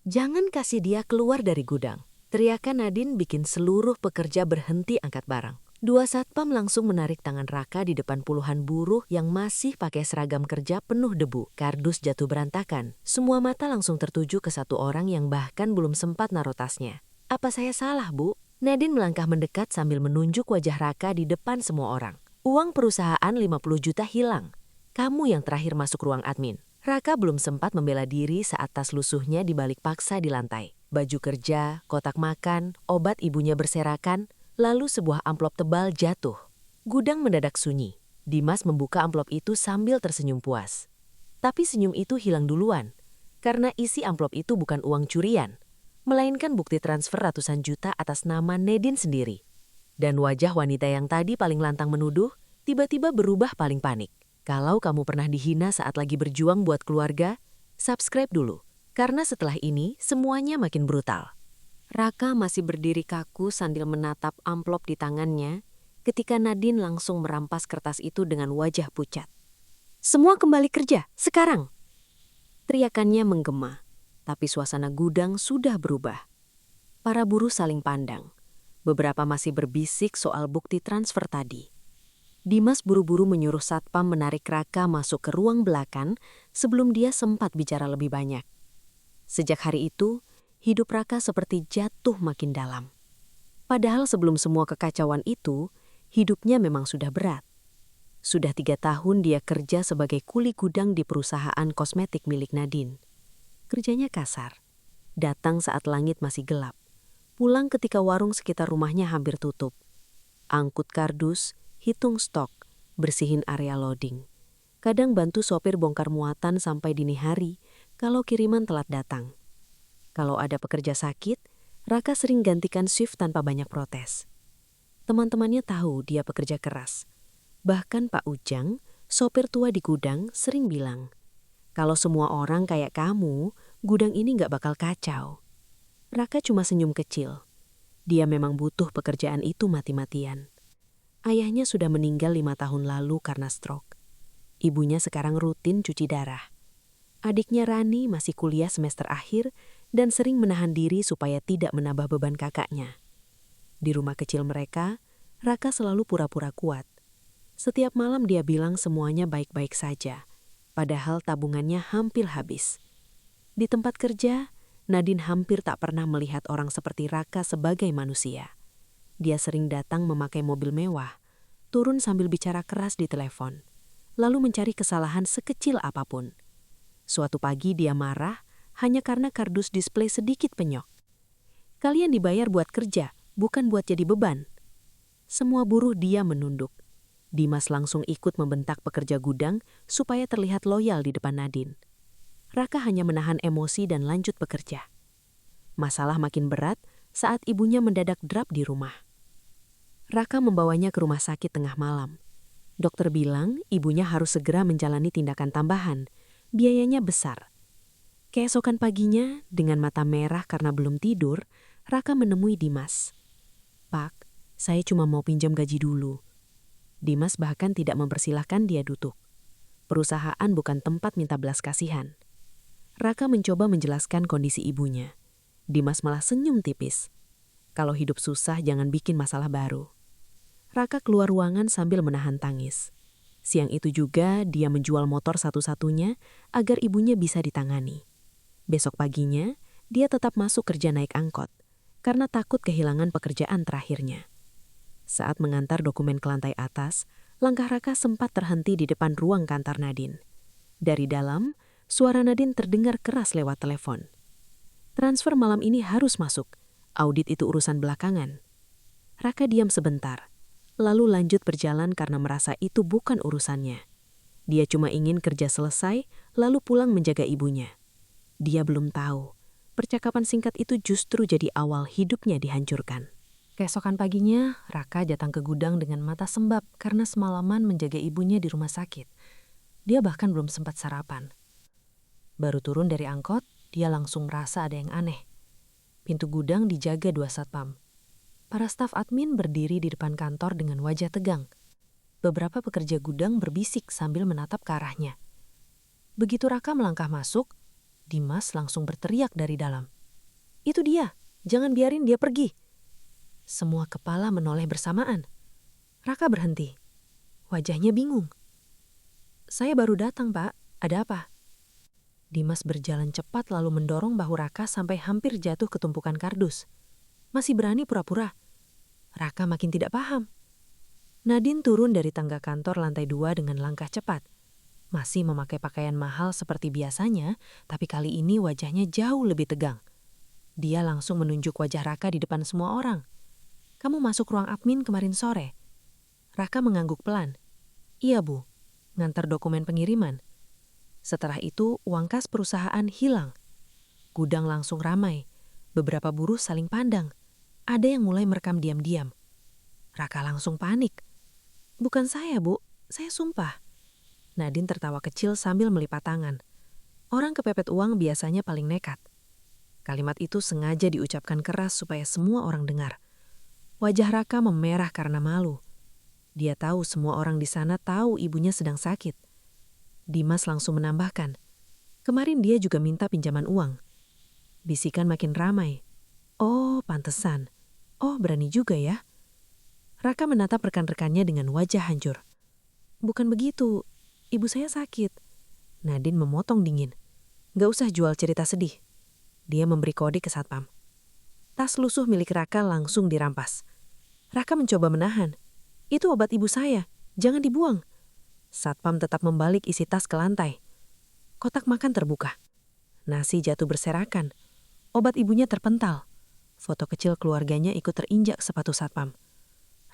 Jangan kasih dia keluar dari gudang. Teriakan Nadine bikin seluruh pekerja berhenti angkat barang. Dua satpam langsung menarik tangan Raka di depan puluhan buruh yang masih pakai seragam kerja penuh debu. Kardus jatuh berantakan. Semua mata langsung tertuju ke satu orang yang bahkan belum sempat naruh tasnya. "Apa saya salah, Bu?" Nadine melangkah mendekat sambil menunjuk wajah Raka di depan semua orang. "Uang perusahaan 50 juta hilang. Kamu yang terakhir masuk ruang admin." Raka belum sempat membela diri saat tas lusuhnya dibalik paksa di lantai. Baju kerja, kotak makan, obat ibunya berserakan, lalu sebuah amplop tebal jatuh. Gudang mendadak sunyi. Dimas membuka amplop itu sambil tersenyum puas. Tapi senyum itu hilang duluan, karena isi amplop itu bukan uang curian, melainkan bukti transfer ratusan juta atas nama Nadine sendiri. Dan wajah wanita yang tadi paling lantang menuduh, tiba-tiba berubah paling panik. Kalau kamu pernah dihina saat lagi berjuang buat keluarga, subscribe dulu. Karena setelah ini, semuanya makin brutal. Raka masih berdiri kaku sambil menatap amplop di tangannya ketika Nadine langsung merampas kertas itu dengan wajah pucat. "Semua kembali kerja, sekarang!" Teriakannya menggema, tapi suasana gudang sudah berubah. Para buruh saling pandang. Beberapa masih berbisik soal bukti transfer tadi. Dimas buru-buru menyuruh satpam menarik Raka masuk ke ruang belakang sebelum dia sempat bicara lebih banyak. Sejak hari itu, hidup Raka seperti jatuh makin dalam. Padahal sebelum semua kekacauan itu, hidupnya memang sudah berat. Sudah 3 tahun dia kerja sebagai kuli gudang di perusahaan kosmetik milik Nadine. Kerjanya kasar, datang saat langit masih gelap, pulang ketika warung sekitar rumahnya hampir tutup. Angkut kardus, hitung stok, bersihin area loading. Kadang bantu sopir bongkar muatan sampai dini hari kalau kiriman telat datang. Kalau ada pekerja sakit, Raka sering gantikan shift tanpa banyak protes. Teman-temannya tahu dia pekerja keras. Bahkan Pak Ujang, sopir tua di gudang, sering bilang, "Kalau semua orang kayak kamu, gudang ini nggak bakal kacau." Raka cuma senyum kecil. Dia memang butuh pekerjaan itu mati-matian. Ayahnya sudah meninggal 5 tahun lalu karena stroke. Ibunya sekarang rutin cuci darah. Adiknya Rani masih kuliah semester akhir dan sering menahan diri supaya tidak menambah beban kakaknya. Di rumah kecil mereka, Raka selalu pura-pura kuat. Setiap malam dia bilang semuanya baik-baik saja, padahal tabungannya hampir habis. Di tempat kerja, Nadine hampir tak pernah melihat orang seperti Raka sebagai manusia. Dia sering datang memakai mobil mewah, turun sambil bicara keras di telepon, lalu mencari kesalahan sekecil apapun. Suatu pagi dia marah hanya karena kardus display sedikit penyok. "Kalian dibayar buat kerja, bukan buat jadi beban." Semua buruh dia menunduk. Dimas langsung ikut membentak pekerja gudang supaya terlihat loyal di depan Nadine. Raka hanya menahan emosi dan lanjut bekerja. Masalah makin berat saat ibunya mendadak drop di rumah. Raka membawanya ke rumah sakit tengah malam. Dokter bilang ibunya harus segera menjalani tindakan tambahan. Biayanya besar. Keesokan paginya, dengan mata merah karena belum tidur, Raka menemui Dimas. "Pak, saya cuma mau pinjam gaji dulu." Dimas bahkan tidak mempersilahkan dia duduk. Perusahaan bukan tempat minta belas kasihan. Raka mencoba menjelaskan kondisi ibunya. Dimas malah senyum tipis. "Kalau hidup susah jangan bikin masalah baru." Raka keluar ruangan sambil menahan tangis. Siang itu juga dia menjual motor satu-satunya agar ibunya bisa ditangani. Besok paginya, dia tetap masuk kerja naik angkot karena takut kehilangan pekerjaan terakhirnya. Saat mengantar dokumen ke lantai atas, langkah Raka sempat terhenti di depan ruang kantor Nadine. Dari dalam, suara Nadine terdengar keras lewat telepon. "Transfer malam ini harus masuk. Audit itu urusan belakangan." Raka diam sebentar, lalu lanjut berjalan karena merasa itu bukan urusannya. Dia cuma ingin kerja selesai, lalu pulang menjaga ibunya. Dia belum tahu, percakapan singkat itu justru jadi awal hidupnya dihancurkan. Keesokan paginya, Raka datang ke gudang dengan mata sembab karena semalaman menjaga ibunya di rumah sakit. Dia bahkan belum sempat sarapan. Baru turun dari angkot, dia langsung merasa ada yang aneh. Pintu gudang dijaga 2 satpam. Para staf admin berdiri di depan kantor dengan wajah tegang. Beberapa pekerja gudang berbisik sambil menatap ke arahnya. Begitu Raka melangkah masuk, Dimas langsung berteriak dari dalam. Itu dia, jangan biarin dia pergi. Semua kepala menoleh bersamaan. Raka berhenti. Wajahnya bingung. Saya baru datang, Pak. Ada apa? Dimas berjalan cepat lalu mendorong bahu Raka sampai hampir jatuh ke tumpukan kardus. Masih berani pura-pura. Raka makin tidak paham. Nadine turun dari tangga kantor lantai 2 dengan langkah cepat. Masih memakai pakaian mahal seperti biasanya, tapi kali ini wajahnya jauh lebih tegang. Dia langsung menunjuk wajah Raka di depan semua orang. Kamu masuk ruang admin kemarin sore. Raka mengangguk pelan. Iya, Bu. Ngantar dokumen pengiriman. Setelah itu, uang kas perusahaan hilang. Gudang langsung ramai. Beberapa buruh saling pandang. Ada yang mulai merekam diam-diam. Raka langsung panik. Bukan saya, Bu. Saya sumpah. Nadine tertawa kecil sambil melipat tangan. Orang kepepet uang biasanya paling nekat. Kalimat itu sengaja diucapkan keras supaya semua orang dengar. Wajah Raka memerah karena malu. Dia tahu semua orang di sana tahu ibunya sedang sakit. Dimas langsung menambahkan, kemarin dia juga minta pinjaman uang. Bisikan makin ramai. Oh, pantesan. Oh, berani juga ya. Raka menatap rekan-rekannya dengan wajah hancur. Bukan begitu, ibu saya sakit. Nadine memotong dingin. Gak usah jual cerita sedih. Dia memberi kode ke satpam. Tas lusuh milik Raka langsung dirampas. Raka mencoba menahan. Itu obat ibu saya, jangan dibuang. Satpam tetap membalik isi tas ke lantai. Kotak makan terbuka. Nasi jatuh berserakan. Obat ibunya terpental. Foto kecil keluarganya ikut terinjak sepatu satpam.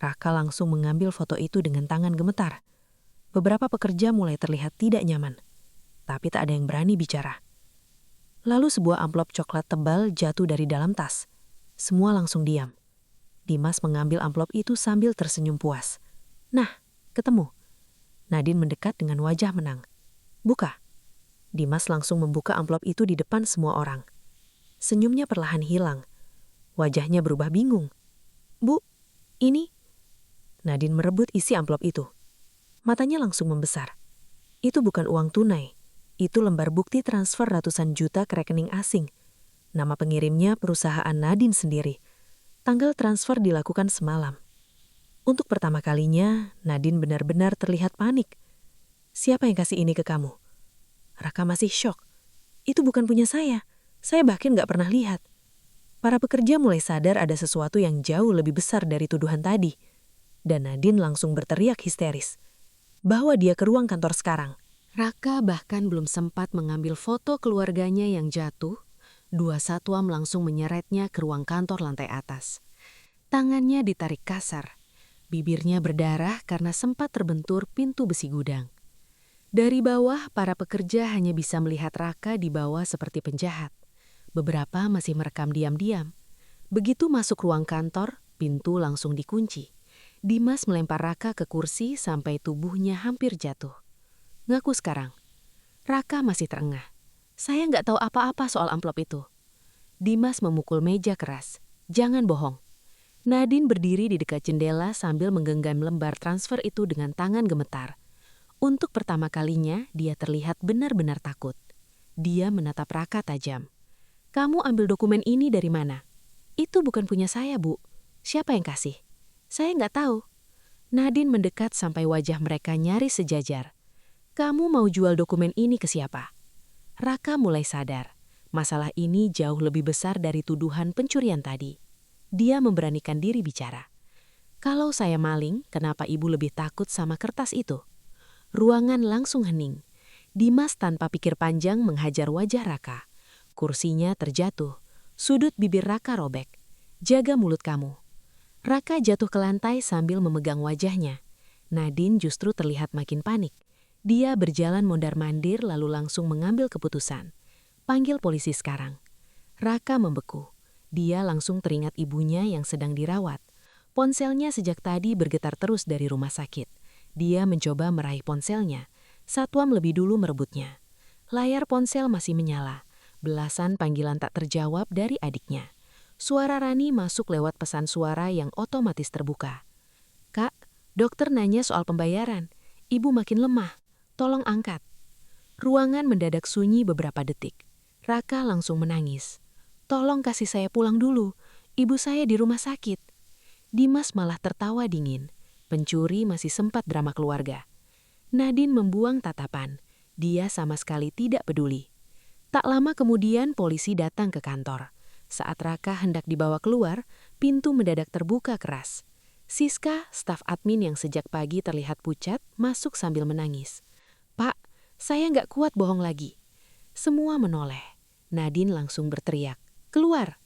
Raka langsung mengambil foto itu dengan tangan gemetar. Beberapa pekerja mulai terlihat tidak nyaman. Tapi tak ada yang berani bicara. Lalu sebuah amplop coklat tebal jatuh dari dalam tas. Semua langsung diam. Dimas mengambil amplop itu sambil tersenyum puas. Nah, ketemu. Nadine mendekat dengan wajah menang. Buka. Dimas langsung membuka amplop itu di depan semua orang. Senyumnya perlahan hilang. Wajahnya berubah bingung. Bu, ini? Nadine merebut isi amplop itu. Matanya langsung membesar. Itu bukan uang tunai. Itu lembar bukti transfer ratusan juta ke rekening asing. Nama pengirimnya perusahaan Nadine sendiri. Tanggal transfer dilakukan semalam. Untuk pertama kalinya, Nadine benar-benar terlihat panik. Siapa yang kasih ini ke kamu? Raka masih syok. Itu bukan punya saya. Saya bahkan gak pernah lihat. Para pekerja mulai sadar ada sesuatu yang jauh lebih besar dari tuduhan tadi. Dan Nadine langsung berteriak histeris. Bawa dia ke ruang kantor sekarang. Raka bahkan belum sempat mengambil foto keluarganya yang jatuh. Dua satpam langsung menyeretnya ke ruang kantor lantai atas. Tangannya ditarik kasar. Bibirnya berdarah karena sempat terbentur pintu besi gudang. Dari bawah, para pekerja hanya bisa melihat Raka di bawah seperti penjahat. Beberapa masih merekam diam-diam. Begitu masuk ruang kantor, pintu langsung dikunci. Dimas melempar Raka ke kursi sampai tubuhnya hampir jatuh. Ngaku sekarang. Raka masih terengah. Saya nggak tahu apa-apa soal amplop itu. Dimas memukul meja keras. Jangan bohong. Nadine berdiri di dekat jendela sambil menggenggam lembar transfer itu dengan tangan gemetar. Untuk pertama kalinya, dia terlihat benar-benar takut. Dia menatap Raka tajam. Kamu ambil dokumen ini dari mana? Itu bukan punya saya, Bu. Siapa yang kasih? Saya nggak tahu. Nadine mendekat sampai wajah mereka nyaris sejajar. Kamu mau jual dokumen ini ke siapa? Raka mulai sadar. Masalah ini jauh lebih besar dari tuduhan pencurian tadi. Dia memberanikan diri bicara. Kalau saya maling, kenapa ibu lebih takut sama kertas itu? Ruangan langsung hening. Dimas tanpa pikir panjang menghajar wajah Raka. Kursinya terjatuh. Sudut bibir Raka robek. Jaga mulut kamu. Raka jatuh ke lantai sambil memegang wajahnya. Nadine justru terlihat makin panik. Dia berjalan mondar-mandir lalu langsung mengambil keputusan. Panggil polisi sekarang. Raka membeku. Dia langsung teringat ibunya yang sedang dirawat. Ponselnya sejak tadi bergetar terus dari rumah sakit. Dia mencoba meraih ponselnya. Satpam lebih dulu merebutnya. Layar ponsel masih menyala. Belasan panggilan tak terjawab dari adiknya. Suara Rani masuk lewat pesan suara yang otomatis terbuka. Kak, dokter nanya soal pembayaran. Ibu makin lemah. Tolong angkat. Ruangan mendadak sunyi beberapa detik. Raka langsung menangis. Tolong kasih saya pulang dulu. Ibu saya di rumah sakit. Dimas malah tertawa dingin. Pencuri masih sempat drama keluarga. Nadine membuang tatapan. Dia sama sekali tidak peduli. Tak lama kemudian polisi datang ke kantor. Saat Raka hendak dibawa keluar, pintu mendadak terbuka keras. Siska, staf admin yang sejak pagi terlihat pucat, masuk sambil menangis. "Pak, saya nggak kuat bohong lagi." Semua menoleh. Nadine langsung berteriak, "Keluar!"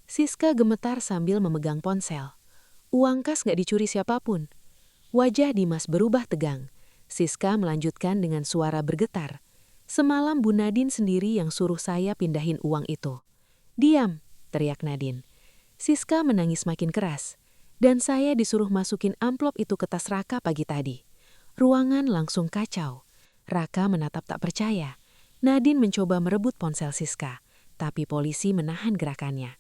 Siska gemetar sambil memegang ponsel. Uang kas nggak dicuri siapapun. Wajah Dimas berubah tegang. Siska melanjutkan dengan suara bergetar. "Semalam Bu Nadine sendiri yang suruh saya pindahin uang itu." "Diam!" teriak Nadine. Siska menangis makin keras. "Dan saya disuruh masukin amplop itu ke tas Raka pagi tadi." Ruangan langsung kacau. Raka menatap tak percaya. Nadine mencoba merebut ponsel Siska, tapi polisi menahan gerakannya.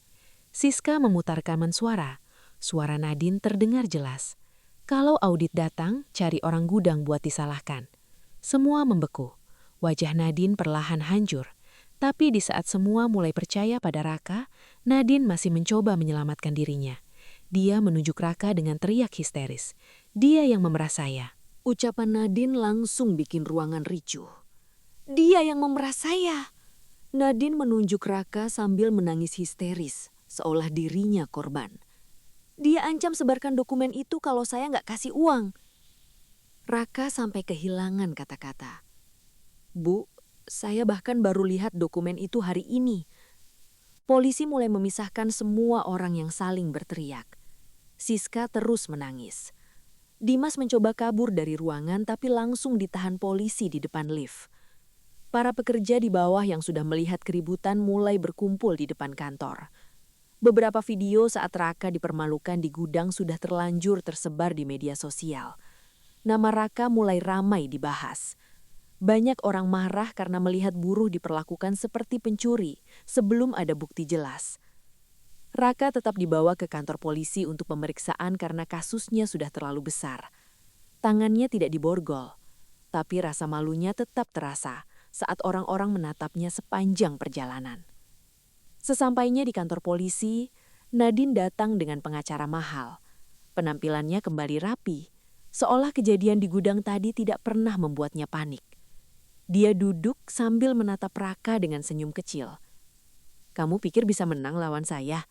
Siska memutarkan mensuara. Suara Nadine terdengar jelas. "Kalau audit datang, cari orang gudang buat disalahkan." Semua membeku. Wajah Nadine perlahan hancur. Tapi di saat semua mulai percaya pada Raka, Nadine masih mencoba menyelamatkan dirinya. Dia menunjuk Raka dengan teriak histeris. "Dia yang memerah saya." Ucapan Nadine langsung bikin ruangan ricuh. "Dia yang memerah saya." Nadine menunjuk Raka sambil menangis histeris, seolah dirinya korban. "Dia ancam sebarkan dokumen itu kalau saya nggak kasih uang." Raka sampai kehilangan kata-kata. "Bu, saya bahkan baru lihat dokumen itu hari ini." Polisi mulai memisahkan semua orang yang saling berteriak. Siska terus menangis. Dimas mencoba kabur dari ruangan tapi langsung ditahan polisi di depan lift. Para pekerja di bawah yang sudah melihat keributan mulai berkumpul di depan kantor. Beberapa video saat Raka dipermalukan di gudang sudah terlanjur tersebar di media sosial. Nama Raka mulai ramai dibahas. Banyak orang marah karena melihat buruh diperlakukan seperti pencuri sebelum ada bukti jelas. Raka tetap dibawa ke kantor polisi untuk pemeriksaan karena kasusnya sudah terlalu besar. Tangannya tidak diborgol, tapi rasa malunya tetap terasa saat orang-orang menatapnya sepanjang perjalanan. Sesampainya di kantor polisi, Nadine datang dengan pengacara mahal. Penampilannya kembali rapi, seolah kejadian di gudang tadi tidak pernah membuatnya panik. Dia duduk sambil menatap Raka dengan senyum kecil. "Kamu pikir bisa menang lawan saya?"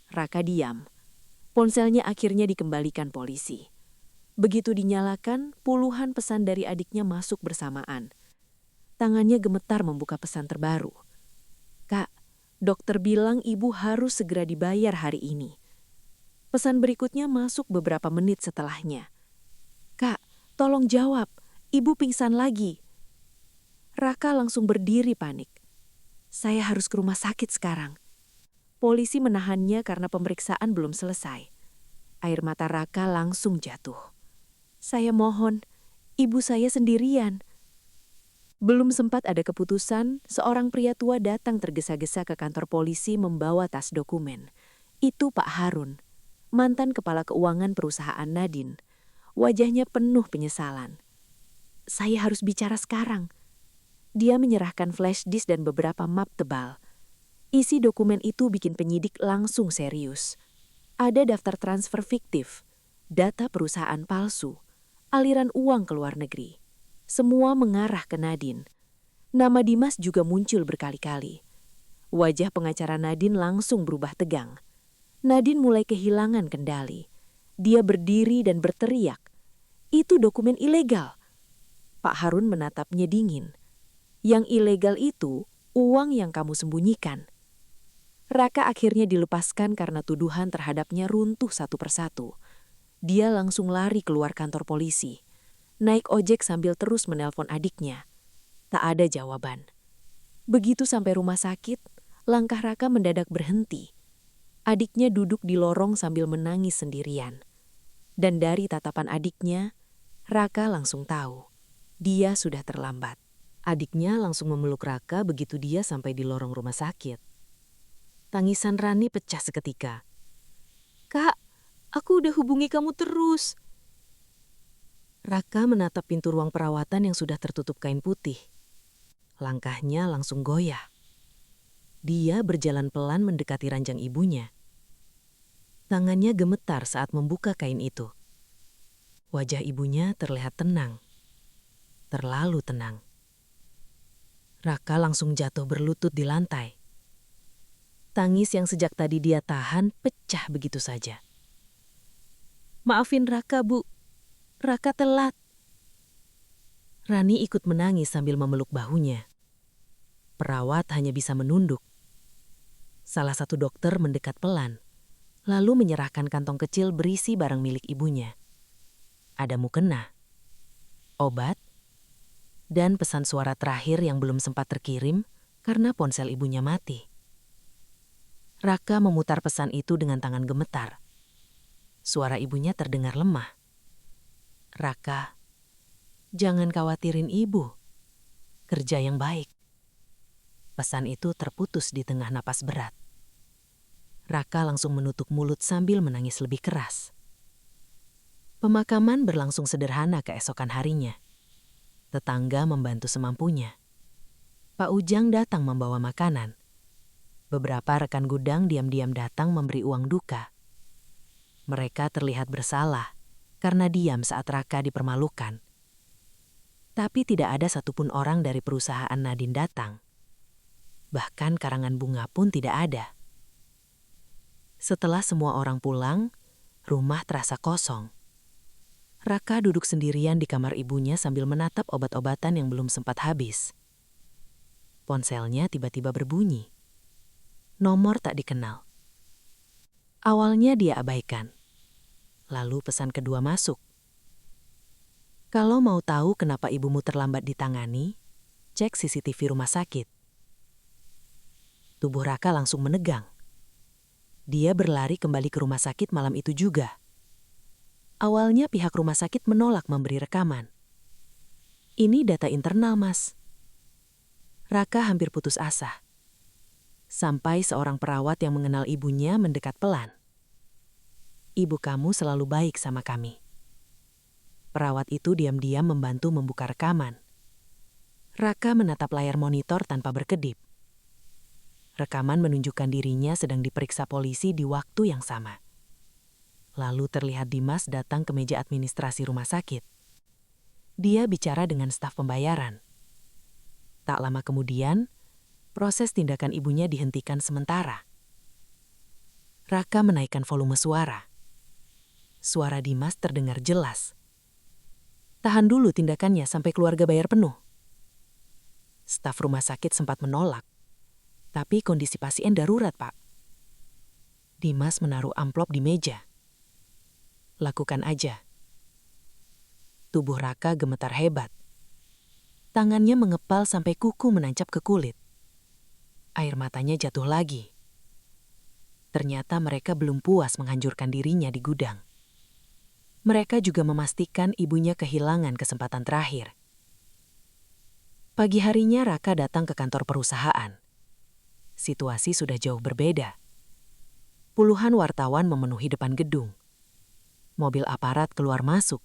Raka diam. Ponselnya akhirnya dikembalikan polisi. Begitu dinyalakan, puluhan pesan dari adiknya masuk bersamaan. Tangannya gemetar membuka pesan terbaru. "Kak, dokter bilang ibu harus segera dibayar hari ini." Pesan berikutnya masuk beberapa menit setelahnya. "Kak, tolong jawab, ibu pingsan lagi." Raka langsung berdiri panik. "Saya harus ke rumah sakit sekarang." Polisi menahannya karena pemeriksaan belum selesai. Air mata Raka langsung jatuh. "Saya mohon, ibu saya sendirian." Belum sempat ada keputusan, seorang pria tua datang tergesa-gesa ke kantor polisi membawa tas dokumen. Itu Pak Harun, mantan kepala keuangan perusahaan Nadine. Wajahnya penuh penyesalan. "Saya harus bicara sekarang." Dia menyerahkan flash disk dan beberapa map tebal. Isi dokumen itu bikin penyidik langsung serius. Ada daftar transfer fiktif, data perusahaan palsu, aliran uang ke luar negeri. Semua mengarah ke Nadine. Nama Dimas juga muncul berkali-kali. Wajah pengacara Nadine langsung berubah tegang. Nadine mulai kehilangan kendali. Dia berdiri dan berteriak, "Itu dokumen ilegal." Pak Harun menatapnya dingin. "Yang ilegal itu uang yang kamu sembunyikan." Raka akhirnya dilepaskan karena tuduhan terhadapnya runtuh satu persatu. Dia langsung lari keluar kantor polisi. Naik ojek sambil terus menelpon adiknya. Tak ada jawaban. Begitu sampai rumah sakit, langkah Raka mendadak berhenti. Adiknya duduk di lorong sambil menangis sendirian. Dan dari tatapan adiknya, Raka langsung tahu. Dia sudah terlambat. Adiknya langsung memeluk Raka begitu dia sampai di lorong rumah sakit. Tangisan Rani pecah seketika. "Kak, aku udah hubungi kamu terus." Raka menatap pintu ruang perawatan yang sudah tertutup kain putih. Langkahnya langsung goyah. Dia berjalan pelan mendekati ranjang ibunya. Tangannya gemetar saat membuka kain itu. Wajah ibunya terlihat tenang. Terlalu tenang. Raka langsung jatuh berlutut di lantai. Tangis yang sejak tadi dia tahan pecah begitu saja. "Maafin Raka, Bu. Raka telat." Rani ikut menangis sambil memeluk bahunya. Perawat hanya bisa menunduk. Salah satu dokter mendekat pelan, lalu menyerahkan kantong kecil berisi barang milik ibunya. Ada mukena, obat, dan pesan suara terakhir yang belum sempat terkirim karena ponsel ibunya mati. Raka memutar pesan itu dengan tangan gemetar. Suara ibunya terdengar lemah. "Raka, jangan khawatirin ibu. Kerja yang baik." Pesan itu terputus di tengah napas berat. Raka langsung menutup mulut sambil menangis lebih keras. Pemakaman berlangsung sederhana keesokan harinya. Tetangga membantu semampunya. Pak Ujang datang membawa makanan. Beberapa rekan gudang diam-diam datang memberi uang duka. Mereka terlihat bersalah karena diam saat Raka dipermalukan. Tapi tidak ada satupun orang dari perusahaan Nadine datang. Bahkan karangan bunga pun tidak ada. Setelah semua orang pulang, rumah terasa kosong. Raka duduk sendirian di kamar ibunya sambil menatap obat-obatan yang belum sempat habis. Ponselnya tiba-tiba berbunyi. Nomor tak dikenal. Awalnya dia abaikan. Lalu pesan kedua masuk. "Kalau mau tahu kenapa ibumu terlambat ditangani, cek CCTV rumah sakit." Tubuh Raka langsung menegang. Dia berlari kembali ke rumah sakit malam itu juga. Awalnya pihak rumah sakit menolak memberi rekaman. "Ini data internal, Mas." Raka hampir putus asa. Sampai seorang perawat yang mengenal ibunya mendekat pelan. "Ibu kamu selalu baik sama kami." Perawat itu diam-diam membantu membuka rekaman. Raka menatap layar monitor tanpa berkedip. Rekaman menunjukkan dirinya sedang diperiksa polisi di waktu yang sama. Lalu terlihat Dimas datang ke meja administrasi rumah sakit. Dia bicara dengan staf pembayaran. Tak lama kemudian, proses tindakan ibunya dihentikan sementara. Raka menaikkan volume suara. Suara Dimas terdengar jelas. "Tahan dulu tindakannya sampai keluarga bayar penuh." Staf rumah sakit sempat menolak. "Tapi kondisi pasien darurat, Pak." Dimas menaruh amplop di meja. "Lakukan aja." Tubuh Raka gemetar hebat. Tangannya mengepal sampai kuku menancap ke kulit. Air matanya jatuh lagi. Ternyata mereka belum puas menghancurkan dirinya di gudang. Mereka juga memastikan ibunya kehilangan kesempatan terakhir. Pagi harinya Raka datang ke kantor perusahaan. Situasi sudah jauh berbeda. Puluhan wartawan memenuhi depan gedung. Mobil aparat keluar masuk.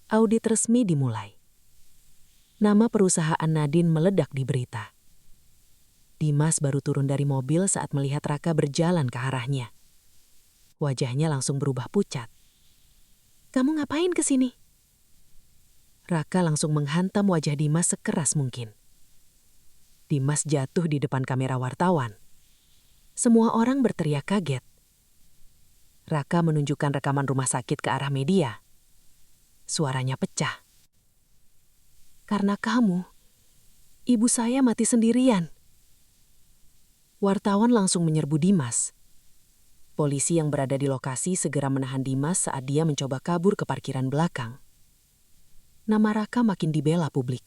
Audit resmi dimulai. Nama perusahaan Nadine meledak di berita. Dimas baru turun dari mobil saat melihat Raka berjalan ke arahnya. Wajahnya langsung berubah pucat. "Kamu ngapain ke sini?" Raka langsung menghantam wajah Dimas sekeras mungkin. Dimas jatuh di depan kamera wartawan. Semua orang berteriak kaget. Raka menunjukkan rekaman rumah sakit ke arah media. Suaranya pecah. "Karena kamu, ibu saya mati sendirian." Wartawan langsung menyerbu Dimas. Polisi yang berada di lokasi segera menahan Dimas saat dia mencoba kabur ke parkiran belakang. Nama Raka makin dibela publik.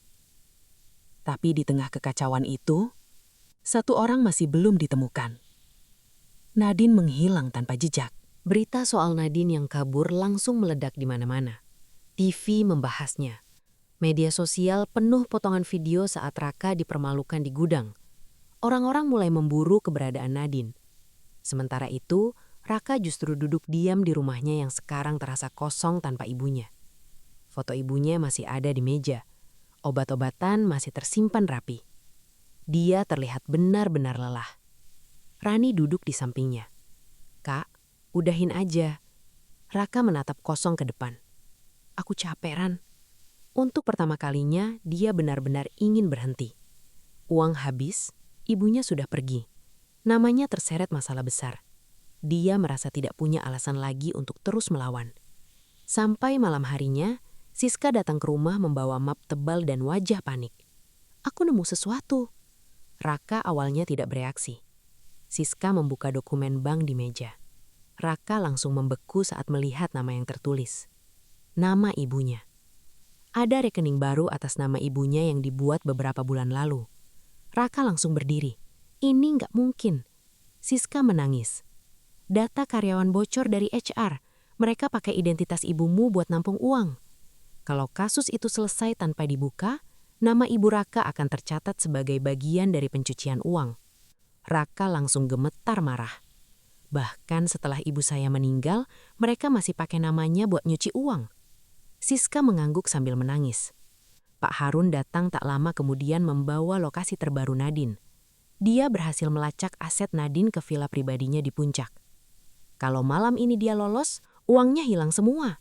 Tapi di tengah kekacauan itu, satu orang masih belum ditemukan. Nadine menghilang tanpa jejak. Berita soal Nadine yang kabur langsung meledak di mana-mana. TV membahasnya. Media sosial penuh potongan video saat Raka dipermalukan di gudang. Orang-orang mulai memburu keberadaan Nadine. Sementara itu, Raka justru duduk diam di rumahnya yang sekarang terasa kosong tanpa ibunya. Foto ibunya masih ada di meja. Obat-obatan masih tersimpan rapi. Dia terlihat benar-benar lelah. Rani duduk di sampingnya. "Kak, udahin aja." Raka menatap kosong ke depan. "Aku capek, Ran." Untuk pertama kalinya, dia benar-benar ingin berhenti. Uang habis, ibunya sudah pergi. Namanya terseret masalah besar. Dia merasa tidak punya alasan lagi untuk terus melawan. Sampai malam harinya, Siska datang ke rumah membawa map tebal dan wajah panik. "Aku nemu sesuatu." Raka awalnya tidak bereaksi. Siska membuka dokumen bank di meja. Raka langsung membeku saat melihat nama yang tertulis. Nama ibunya. Ada rekening baru atas nama ibunya yang dibuat beberapa bulan lalu. Raka langsung berdiri. "Ini nggak mungkin." Siska menangis. "Data karyawan bocor dari HR. Mereka pakai identitas ibumu buat nampung uang. Kalau kasus itu selesai tanpa dibuka, nama ibu Raka akan tercatat sebagai bagian dari pencucian uang." Raka langsung gemetar marah. Bahkan setelah ibu saya meninggal, mereka masih pakai namanya buat nyuci uang. Siska mengangguk sambil menangis. Pak Harun datang tak lama kemudian membawa lokasi terbaru Nadine. Dia berhasil melacak aset Nadine ke villa pribadinya di puncak. Kalau malam ini dia lolos, uangnya hilang semua.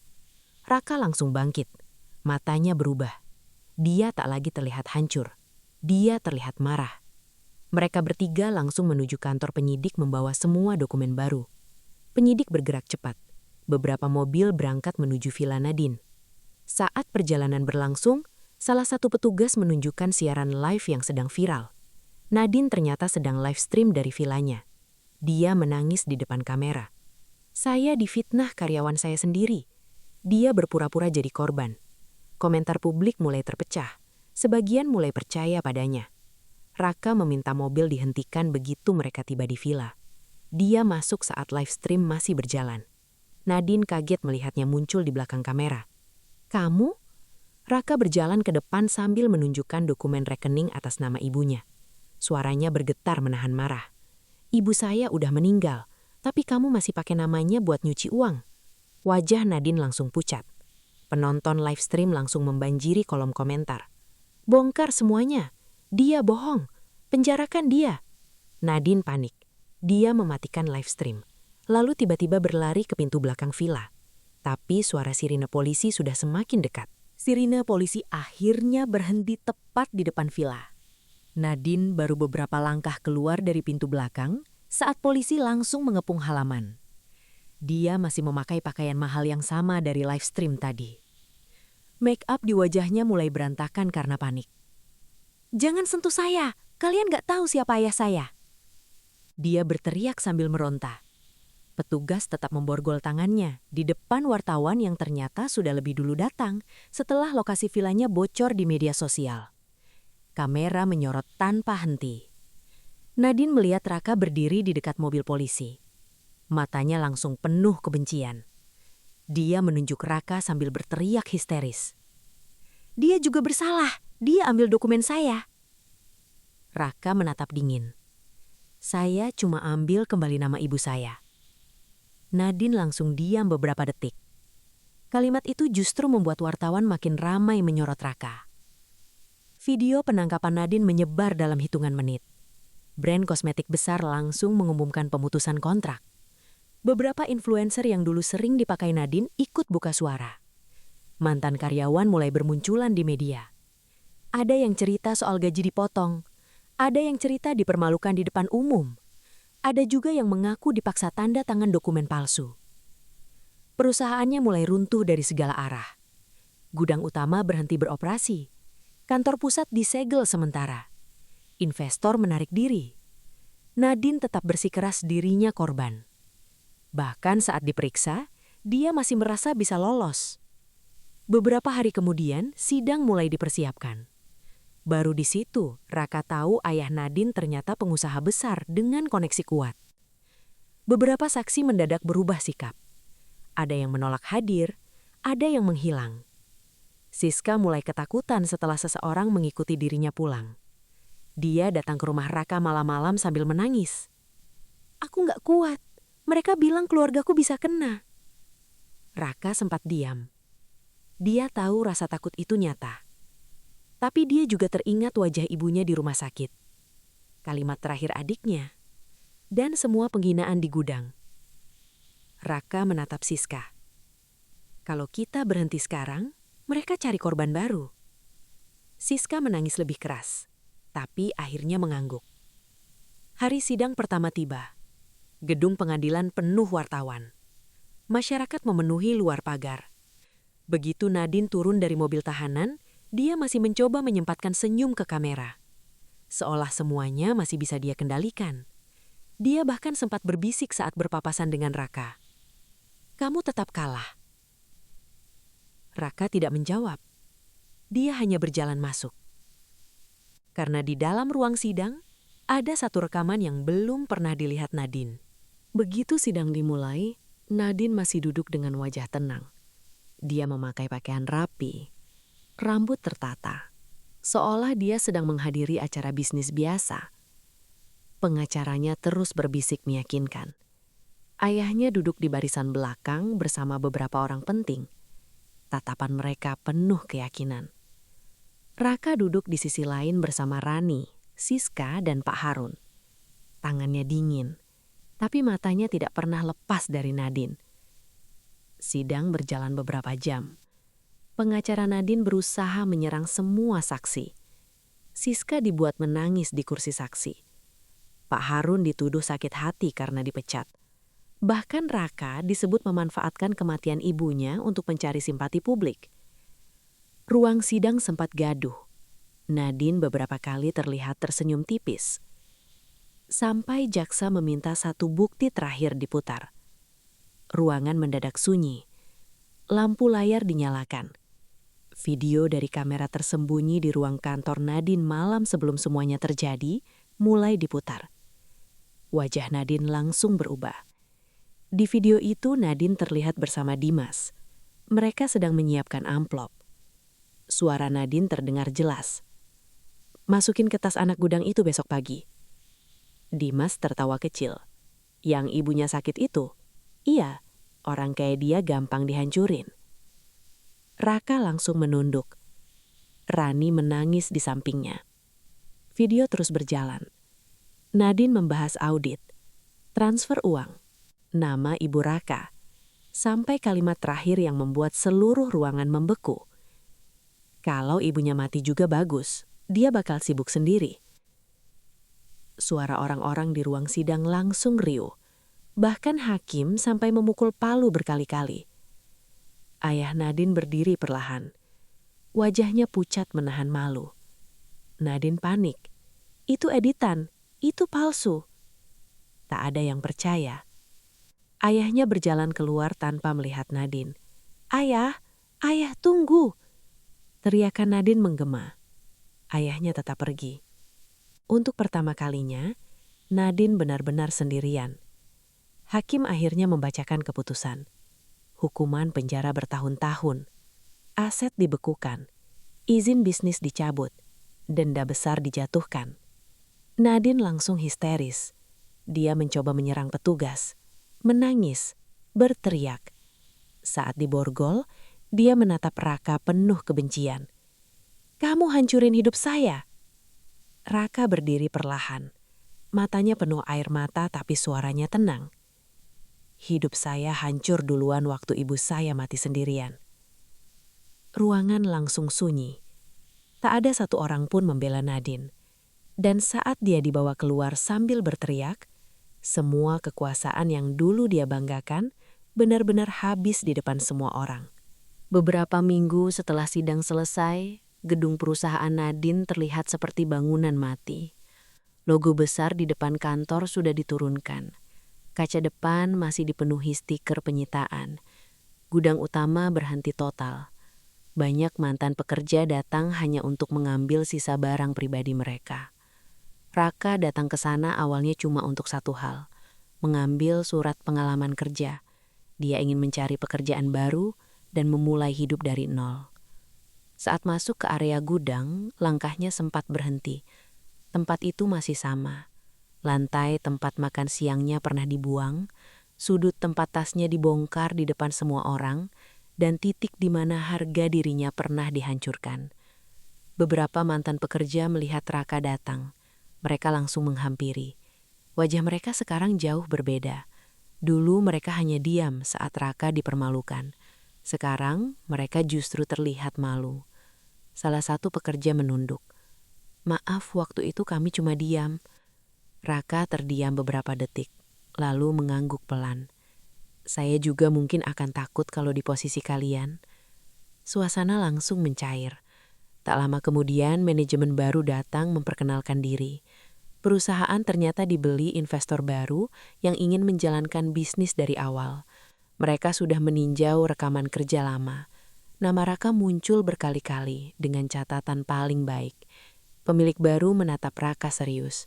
Raka langsung bangkit. Matanya berubah. Dia tak lagi terlihat hancur. Dia terlihat marah. Mereka bertiga langsung menuju kantor penyidik membawa semua dokumen baru. Penyidik bergerak cepat. Beberapa mobil berangkat menuju villa Nadine. Saat perjalanan berlangsung, salah satu petugas menunjukkan siaran live yang sedang viral. Nadine ternyata sedang live stream dari villanya. Dia menangis di depan kamera. "Saya difitnah karyawan saya sendiri." Dia berpura-pura jadi korban. Komentar publik mulai terpecah. Sebagian mulai percaya padanya. Raka meminta mobil dihentikan begitu mereka tiba di villa. Dia masuk saat live stream masih berjalan. Nadine kaget melihatnya muncul di belakang kamera. "Kamu?" Raka berjalan ke depan sambil menunjukkan dokumen rekening atas nama ibunya. Suaranya bergetar menahan marah. "Ibu saya udah meninggal, tapi kamu masih pakai namanya buat nyuci uang." Wajah Nadine langsung pucat. Penonton live stream langsung membanjiri kolom komentar. "Bongkar semuanya. Dia bohong. Penjarakan dia." Nadine panik. Dia mematikan live stream. Lalu tiba-tiba berlari ke pintu belakang villa. Tapi suara sirine polisi sudah semakin dekat. Sirine polisi akhirnya berhenti tepat di depan villa. Nadine baru beberapa langkah keluar dari pintu belakang saat polisi langsung mengepung halaman. Dia masih memakai pakaian mahal yang sama dari live stream tadi. Make up di wajahnya mulai berantakan karena panik. "Jangan sentuh saya, kalian gak tahu siapa ayah saya." Dia berteriak sambil meronta. Petugas tetap memborgol tangannya di depan wartawan yang ternyata sudah lebih dulu datang setelah lokasi villanya bocor di media sosial. Kamera menyorot tanpa henti. Nadine melihat Raka berdiri di dekat mobil polisi. Matanya langsung penuh kebencian. Dia menunjuk Raka sambil berteriak histeris. "Dia juga bersalah. Dia ambil dokumen saya." Raka menatap dingin. "Saya cuma ambil kembali nama ibu saya." Nadine langsung diam beberapa detik. Kalimat itu justru membuat wartawan makin ramai menyorot Raka. Video penangkapan Nadine menyebar dalam hitungan menit. Brand kosmetik besar langsung mengumumkan pemutusan kontrak. Beberapa influencer yang dulu sering dipakai Nadine ikut buka suara. Mantan karyawan mulai bermunculan di media. Ada yang cerita soal gaji dipotong. Ada yang cerita dipermalukan di depan umum. Ada juga yang mengaku dipaksa tanda tangan dokumen palsu. Perusahaannya mulai runtuh dari segala arah. Gudang utama berhenti beroperasi. Kantor pusat disegel sementara. Investor menarik diri. Nadine tetap bersikeras dirinya korban. Bahkan saat diperiksa, dia masih merasa bisa lolos. Beberapa hari kemudian, sidang mulai dipersiapkan. Baru di situ, Raka tahu ayah Nadine ternyata pengusaha besar dengan koneksi kuat. Beberapa saksi mendadak berubah sikap. Ada yang menolak hadir, ada yang menghilang. Siska mulai ketakutan setelah seseorang mengikuti dirinya pulang. Dia datang ke rumah Raka malam-malam sambil menangis. "Aku nggak kuat. Mereka bilang keluargaku bisa kena." Raka sempat diam. Dia tahu rasa takut itu nyata. Tapi dia juga teringat wajah ibunya di rumah sakit. kalimat terakhir adiknya, dan semua penghinaan di gudang. Raka menatap Siska. Kalau kita berhenti sekarang, mereka cari korban baru. Siska menangis lebih keras, tapi akhirnya mengangguk. Hari sidang pertama tiba. Gedung pengadilan penuh wartawan. Masyarakat memenuhi luar pagar. Begitu Nadine turun dari mobil tahanan, dia masih mencoba menyempatkan senyum ke kamera. Seolah semuanya masih bisa dia kendalikan. Dia bahkan sempat berbisik saat berpapasan dengan Raka. "Kamu tetap kalah." Raka tidak menjawab. Dia hanya berjalan masuk. Karena di dalam ruang sidang, ada satu rekaman yang belum pernah dilihat Nadine. Begitu sidang dimulai, Nadine masih duduk dengan wajah tenang. Dia memakai pakaian rapi, rambut tertata, seolah dia sedang menghadiri acara bisnis biasa. Pengacaranya terus berbisik meyakinkan. Ayahnya duduk di barisan belakang bersama beberapa orang penting. Tatapan mereka penuh keyakinan. Raka duduk di sisi lain bersama Rani, Siska, dan Pak Harun. Tangannya dingin, tapi matanya tidak pernah lepas dari Nadine. Sidang berjalan beberapa jam. Pengacara Nadine berusaha menyerang semua saksi. Siska dibuat menangis di kursi saksi. Pak Harun dituduh sakit hati karena dipecat. Bahkan Raka disebut memanfaatkan kematian ibunya untuk mencari simpati publik. Ruang sidang sempat gaduh. Nadine beberapa kali terlihat tersenyum tipis. Sampai jaksa meminta satu bukti terakhir diputar. Ruangan mendadak sunyi. Lampu layar dinyalakan. Video dari kamera tersembunyi di ruang kantor Nadine malam sebelum semuanya terjadi mulai diputar. Wajah Nadine langsung berubah. Di video itu Nadine terlihat bersama Dimas. Mereka sedang menyiapkan amplop. Suara Nadine terdengar jelas. "Masukin ke tas anak gudang itu besok pagi." Dimas tertawa kecil. "Yang ibunya sakit itu?" "Iya, orang kayak dia gampang dihancurin." Raka langsung menunduk. Rani menangis di sampingnya. Video terus berjalan. Nadine membahas audit, transfer uang, nama ibu Raka, sampai kalimat terakhir yang membuat seluruh ruangan membeku. Kalau ibunya mati juga bagus, dia bakal sibuk sendiri. Suara orang-orang di ruang sidang langsung riuh. Bahkan hakim sampai memukul palu berkali-kali. Ayah Nadine berdiri perlahan. Wajahnya pucat menahan malu. Nadine panik. Itu editan, itu palsu. Tak ada yang percaya. Ayahnya berjalan keluar tanpa melihat Nadine. "Ayah, ayah tunggu!" Teriakan Nadine menggema. Ayahnya tetap pergi. Untuk pertama kalinya, Nadine benar-benar sendirian. Hakim akhirnya membacakan keputusan. Hukuman penjara bertahun-tahun. Aset dibekukan. Izin bisnis dicabut. Denda besar dijatuhkan. Nadine langsung histeris. Dia mencoba menyerang petugas. Menangis. Berteriak. Saat diborgol, dia menatap Raka penuh kebencian. "Kamu hancurin hidup saya." Raka berdiri perlahan. Matanya penuh air mata tapi suaranya tenang. "Hidup saya hancur duluan waktu ibu saya mati sendirian." Ruangan langsung sunyi. Tak ada satu orang pun membela Nadine. Dan saat dia dibawa keluar sambil berteriak, semua kekuasaan yang dulu dia banggakan benar-benar habis di depan semua orang. Beberapa minggu setelah sidang selesai, gedung perusahaan Nadine terlihat seperti bangunan mati. Logo besar di depan kantor sudah diturunkan. Kaca depan masih dipenuhi stiker penyitaan. Gudang utama berhenti total. Banyak mantan pekerja datang hanya untuk mengambil sisa barang pribadi mereka. Raka datang ke sana awalnya cuma untuk satu hal, mengambil surat pengalaman kerja. Dia ingin mencari pekerjaan baru dan memulai hidup dari nol. Saat masuk ke area gudang, langkahnya sempat berhenti. Tempat itu masih sama. Lantai tempat makan siangnya pernah dibuang, sudut tempat tasnya dibongkar di depan semua orang, dan titik di mana harga dirinya pernah dihancurkan. Beberapa mantan pekerja melihat Raka datang. Mereka langsung menghampiri. Wajah mereka sekarang jauh berbeda. Dulu mereka hanya diam saat Raka dipermalukan. Sekarang mereka justru terlihat malu. Salah satu pekerja menunduk. "Maaf, waktu itu kami cuma diam." Raka terdiam beberapa detik, lalu mengangguk pelan. "Saya juga mungkin akan takut kalau di posisi kalian." Suasana langsung mencair. Tak lama kemudian manajemen baru datang memperkenalkan diri. Perusahaan ternyata dibeli investor baru yang ingin menjalankan bisnis dari awal. Mereka sudah meninjau rekaman kerja lama. Nama Raka muncul berkali-kali dengan catatan paling baik. Pemilik baru menatap Raka serius.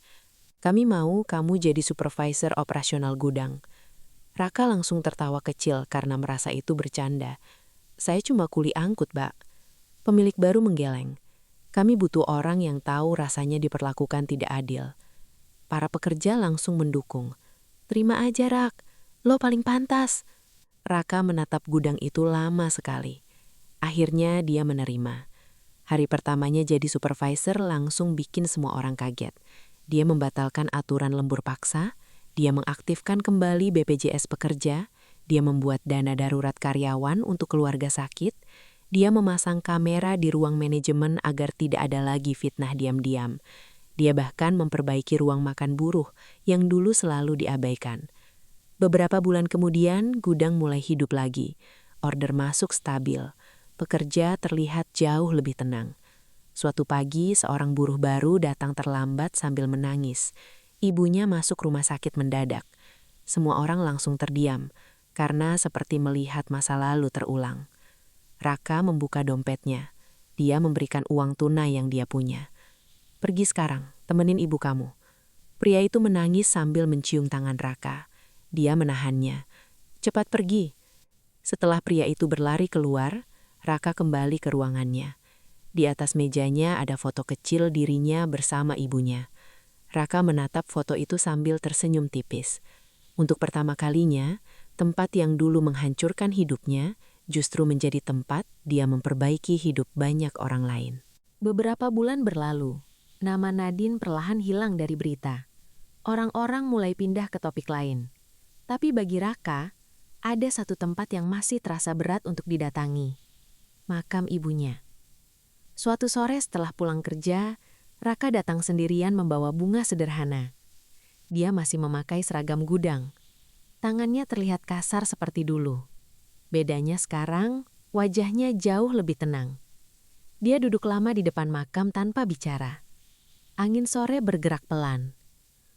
"Kami mau kamu jadi supervisor operasional gudang." Raka langsung tertawa kecil karena merasa itu bercanda. "Saya cuma kuli angkut, Mbak." Pemilik baru menggeleng. "Kami butuh orang yang tahu rasanya diperlakukan tidak adil." Para pekerja langsung mendukung. "Terima aja, Rak. Lo paling pantas." Raka menatap gudang itu lama sekali. Akhirnya dia menerima. Hari pertamanya jadi supervisor langsung bikin semua orang kaget. Dia membatalkan aturan lembur paksa, dia mengaktifkan kembali BPJS pekerja, dia membuat dana darurat karyawan untuk keluarga sakit, dia memasang kamera di ruang manajemen agar tidak ada lagi fitnah diam-diam. Dia bahkan memperbaiki ruang makan buruh yang dulu selalu diabaikan. Beberapa bulan kemudian, gudang mulai hidup lagi. Order masuk stabil. Pekerja terlihat jauh lebih tenang. Suatu pagi, seorang buruh baru datang terlambat sambil menangis. Ibunya masuk rumah sakit mendadak. Semua orang langsung terdiam, karena seperti melihat masa lalu terulang. Raka membuka dompetnya. Dia memberikan uang tunai yang dia punya. "Pergi sekarang, temenin ibu kamu." Pria itu menangis sambil mencium tangan Raka. Dia menahannya. "Cepat pergi." Setelah pria itu berlari keluar, Raka kembali ke ruangannya. Di atas mejanya ada foto kecil dirinya bersama ibunya. Raka menatap foto itu sambil tersenyum tipis. Untuk pertama kalinya, tempat yang dulu menghancurkan hidupnya justru menjadi tempat dia memperbaiki hidup banyak orang lain. Beberapa bulan berlalu. Nama Nadine perlahan hilang dari berita. Orang-orang mulai pindah ke topik lain. Tapi bagi Raka, ada satu tempat yang masih terasa berat untuk didatangi. Makam ibunya. Suatu sore setelah pulang kerja, Raka datang sendirian membawa bunga sederhana. Dia masih memakai seragam gudang. Tangannya terlihat kasar seperti dulu. Bedanya sekarang, wajahnya jauh lebih tenang. Dia duduk lama di depan makam tanpa bicara. Angin sore bergerak pelan.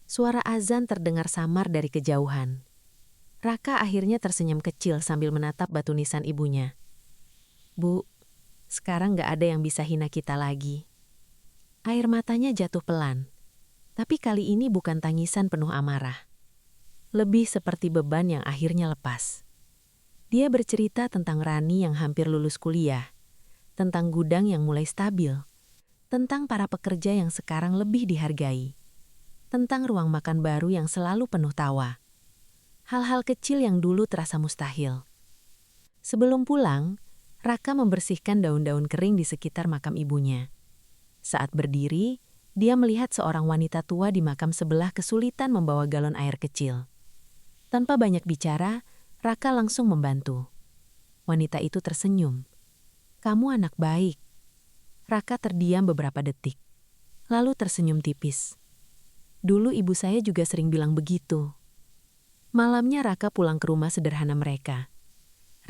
Suara azan terdengar samar dari kejauhan. Raka akhirnya tersenyum kecil sambil menatap batu nisan ibunya. "Bu, sekarang gak ada yang bisa hina kita lagi." Air matanya jatuh pelan. Tapi kali ini bukan tangisan penuh amarah. Lebih seperti beban yang akhirnya lepas. Dia bercerita tentang Rani yang hampir lulus kuliah, tentang gudang yang mulai stabil, tentang para pekerja yang sekarang lebih dihargai, tentang ruang makan baru yang selalu penuh tawa. Hal-hal kecil yang dulu terasa mustahil. Sebelum pulang, Raka membersihkan daun-daun kering di sekitar makam ibunya. Saat berdiri, dia melihat seorang wanita tua di makam sebelah kesulitan membawa galon air kecil. Tanpa banyak bicara, Raka langsung membantu. Wanita itu tersenyum. "Kamu anak baik." Raka terdiam beberapa detik, lalu tersenyum tipis. "Dulu ibu saya juga sering bilang begitu." Malamnya Raka pulang ke rumah sederhana mereka.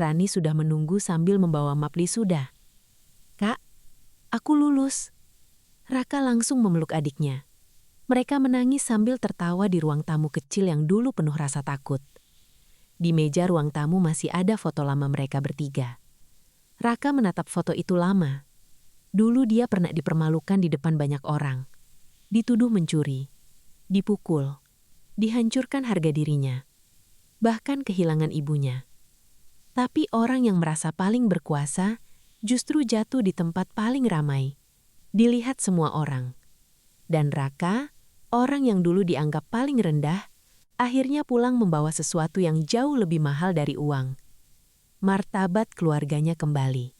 Rani sudah menunggu sambil membawa map wisuda. "Kak, aku lulus." Raka langsung memeluk adiknya. Mereka menangis sambil tertawa di ruang tamu kecil yang dulu penuh rasa takut. Di meja ruang tamu masih ada foto lama mereka bertiga. Raka menatap foto itu lama. Dulu dia pernah dipermalukan di depan banyak orang. Dituduh mencuri, dipukul, dihancurkan harga dirinya. Bahkan kehilangan ibunya. Tapi orang yang merasa paling berkuasa justru jatuh di tempat paling ramai. Dilihat semua orang. Dan Raka, orang yang dulu dianggap paling rendah, akhirnya pulang membawa sesuatu yang jauh lebih mahal dari uang. Martabat keluarganya kembali.